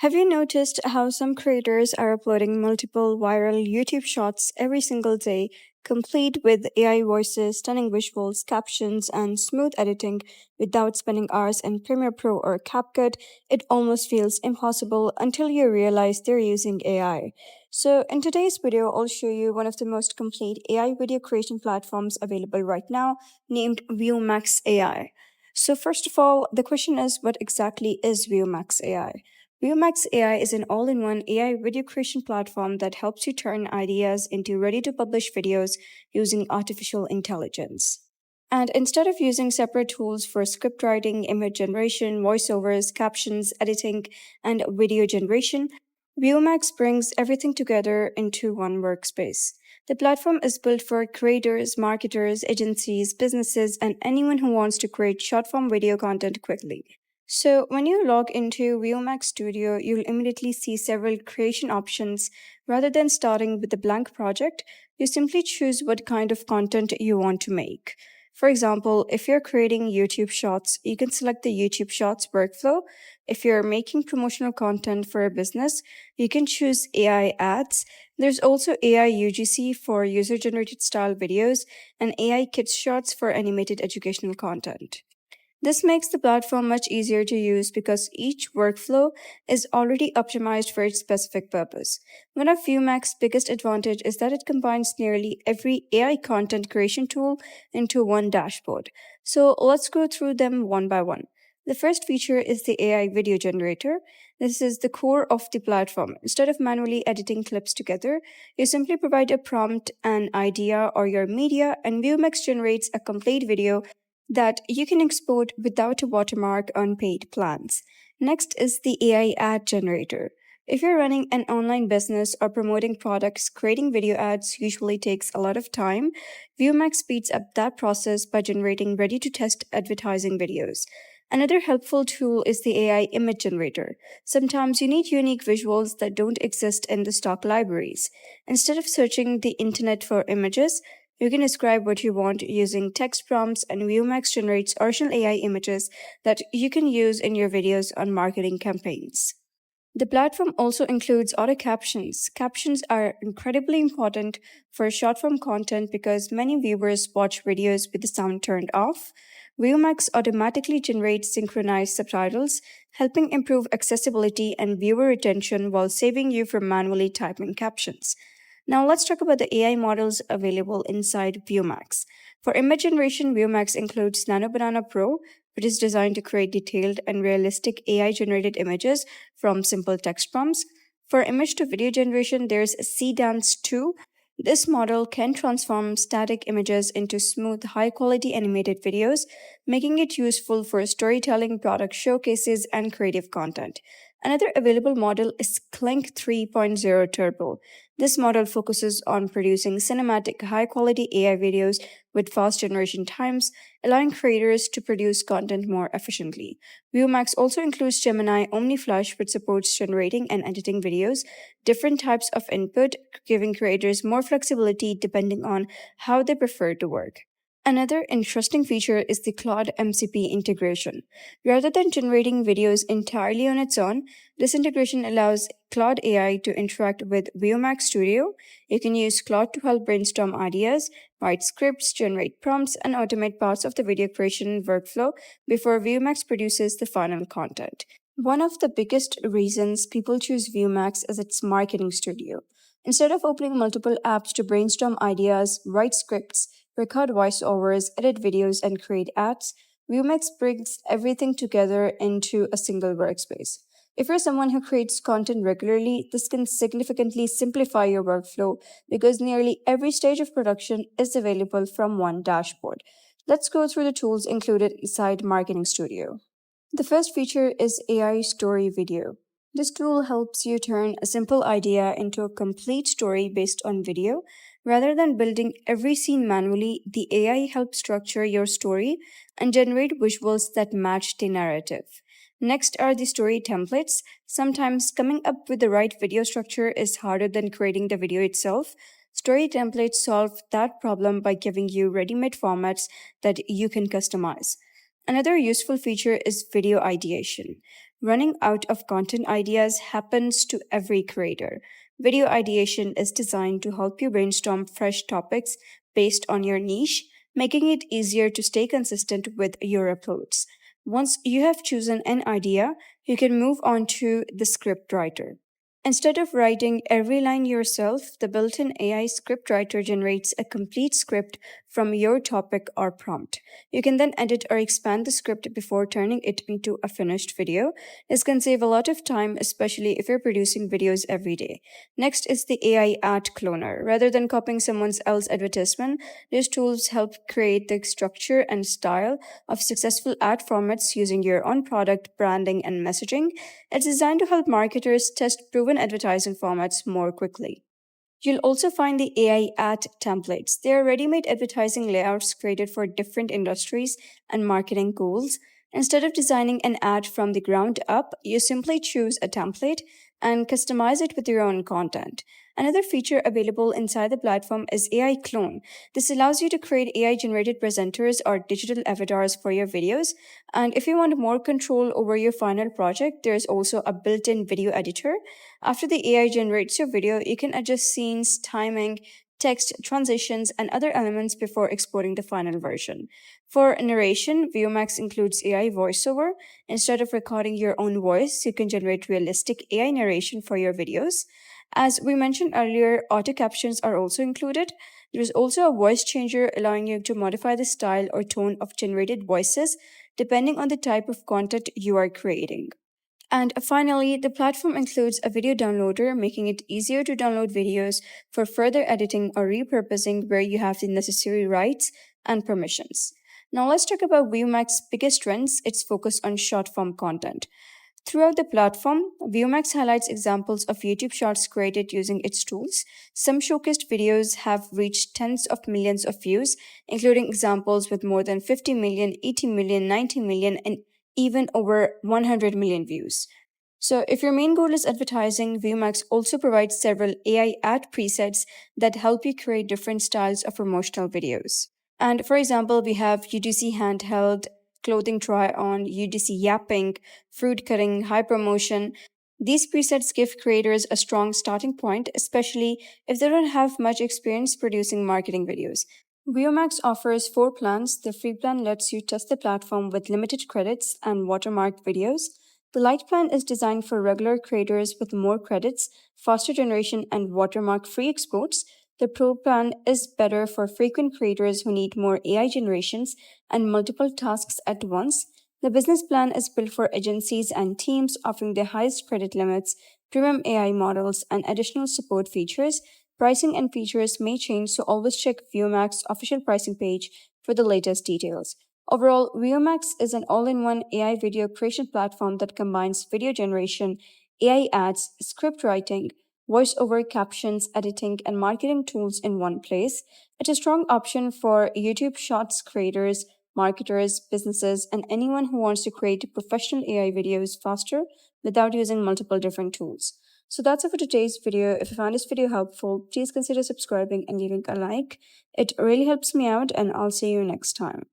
Have you noticed how some creators are uploading multiple viral YouTube shots every single day, complete with AI voices, stunning visuals, captions, and smooth editing without spending hours in Premiere Pro or CapCut? It almost feels impossible until you realize they're using AI. So, in today's video, I'll show you one of the most complete AI video creation platforms available right now, named Viewmax AI. So, first of all, the question is, what exactly is Viewmax AI? Viewmax AI is an all in one AI video creation platform that helps you turn ideas into ready to publish videos using artificial intelligence. And instead of using separate tools for script writing, image generation, voiceovers, captions, editing, and video generation, Viewmax brings everything together into one workspace. The platform is built for creators, marketers, agencies, businesses, and anyone who wants to create short form video content quickly. So, when you log into Viewmax Studio, you'll immediately see several creation options. Rather than starting with a blank project, you simply choose what kind of content you want to make. For example, if you're creating YouTube Shorts, you can select the YouTube Shorts workflow. If you're making promotional content for a business, you can choose AI ads. There's also AI UGC for user generated style videos and AI Kids Shorts for animated educational content. This makes the platform much easier to use because each workflow is already optimized for its specific purpose. One of Viewmax's biggest advantage is that it combines nearly every AI content creation tool into one dashboard. So let's go through them one by one. The first feature is the AI video generator. This is the core of the platform. Instead of manually editing clips together, you simply provide a prompt, an idea, or your media, and Viewmax generates a complete video that you can export without a watermark on paid plans. Next is the AI ad generator. If you're running an online business or promoting products, creating video ads usually takes a lot of time. Viewmax speeds up that process by generating ready to test advertising videos. Another helpful tool is the AI image generator. Sometimes you need unique visuals that don't exist in the stock libraries. Instead of searching the internet for images, you can describe what you want using text prompts, and Viewmax generates original AI images that you can use in your videos on marketing campaigns. The platform also includes auto captions. Captions are incredibly important for short form content because many viewers watch videos with the sound turned off. Viewmax automatically generates synchronized subtitles, helping improve accessibility and viewer retention while saving you from manually typing captions. Now let's talk about the AI models available inside Viewmax. For image generation, Viewmax includes Nano Banana Pro, which is designed to create detailed and realistic AI generated images from simple text prompts. For image to video generation, there's CDance 2. This model can transform static images into smooth, high quality animated videos, making it useful for storytelling, product showcases, and creative content. Another available model is Clink 3.0 Turbo. This model focuses on producing cinematic, high quality AI videos with fast generation times, allowing creators to produce content more efficiently. Viewmax also includes Gemini OmniFlash, which supports generating and editing videos, different types of input, giving creators more flexibility depending on how they prefer to work. Another interesting feature is the Claude MCP integration. Rather than generating videos entirely on its own, this integration allows Claude AI to interact with Viewmax Studio. You can use Claude to help brainstorm ideas, write scripts, generate prompts, and automate parts of the video creation workflow before Viewmax produces the final content. One of the biggest reasons people choose Viewmax is its marketing studio. Instead of opening multiple apps to brainstorm ideas, write scripts, record voiceovers, edit videos, and create ads, Viewmax brings everything together into a single workspace. If you're someone who creates content regularly, this can significantly simplify your workflow because nearly every stage of production is available from one dashboard. Let's go through the tools included inside Marketing Studio. The first feature is AI Story Video. This tool helps you turn a simple idea into a complete story based on video. Rather than building every scene manually, the AI helps structure your story and generate visuals that match the narrative. Next are the story templates. Sometimes coming up with the right video structure is harder than creating the video itself. Story templates solve that problem by giving you ready made formats that you can customize. Another useful feature is video ideation. Running out of content ideas happens to every creator. Video ideation is designed to help you brainstorm fresh topics based on your niche, making it easier to stay consistent with your uploads. Once you have chosen an idea, you can move on to the script writer. Instead of writing every line yourself, the built in AI scriptwriter generates a complete script from your topic or prompt. You can then edit or expand the script before turning it into a finished video. This can save a lot of time, especially if you're producing videos every day. Next is the AI ad cloner. Rather than copying someone else's advertisement, these tools help create the structure and style of successful ad formats using your own product branding and messaging. It's designed to help marketers test proven advertising formats more quickly. You'll also find the AI ad templates. They are ready made advertising layouts created for different industries and marketing goals. Instead of designing an ad from the ground up, you simply choose a template and customize it with your own content. Another feature available inside the platform is AI Clone. This allows you to create AI generated presenters or digital avatars for your videos. And if you want more control over your final project, there's also a built in video editor. After the AI generates your video, you can adjust scenes, timing, text, transitions, and other elements before exporting the final version. For narration, Viewmax includes AI voiceover. Instead of recording your own voice, you can generate realistic AI narration for your videos. As we mentioned earlier, auto captions are also included. There is also a voice changer allowing you to modify the style or tone of generated voices depending on the type of content you are creating. And finally, the platform includes a video downloader, making it easier to download videos for further editing or repurposing where you have the necessary rights and permissions. Now, let's talk about Viewmax's biggest strengths, its focus on short form content. Throughout the platform, Viewmax highlights examples of YouTube Shorts created using its tools. Some showcased videos have reached tens of millions of views, including examples with more than 50 million, 80 million, 90 million, and even over 100 million views. So, if your main goal is advertising, Viewmax also provides several AI ad presets that help you create different styles of promotional videos. And for example, we have UGC handheld, clothing try on, UGC yapping, fruit cutting, high promotion. These presets give creators a strong starting point, especially if they don't have much experience producing marketing videos. Viewmax offers four plans. The free plan lets you test the platform with limited credits and watermarked videos. The light plan is designed for regular creators with more credits, faster generation, and watermark free exports. The Pro plan is better for frequent creators who need more AI generations and multiple tasks at once. The business plan is built for agencies and teams, offering the highest credit limits, premium AI models, and additional support features. Pricing and features may change, so always check Viewmax's official pricing page for the latest details. Overall, Viewmax is an all in one AI video creation platform that combines video generation, AI ads, script writing, voice-over captions, editing, and marketing tools in one place. It's a strong option for YouTube Shorts creators, marketers, businesses, and anyone who wants to create professional AI videos faster without using multiple different tools. So that's it for today's video. If you found this video helpful, please consider subscribing and leaving a like. It really helps me out, and I'll see you next time.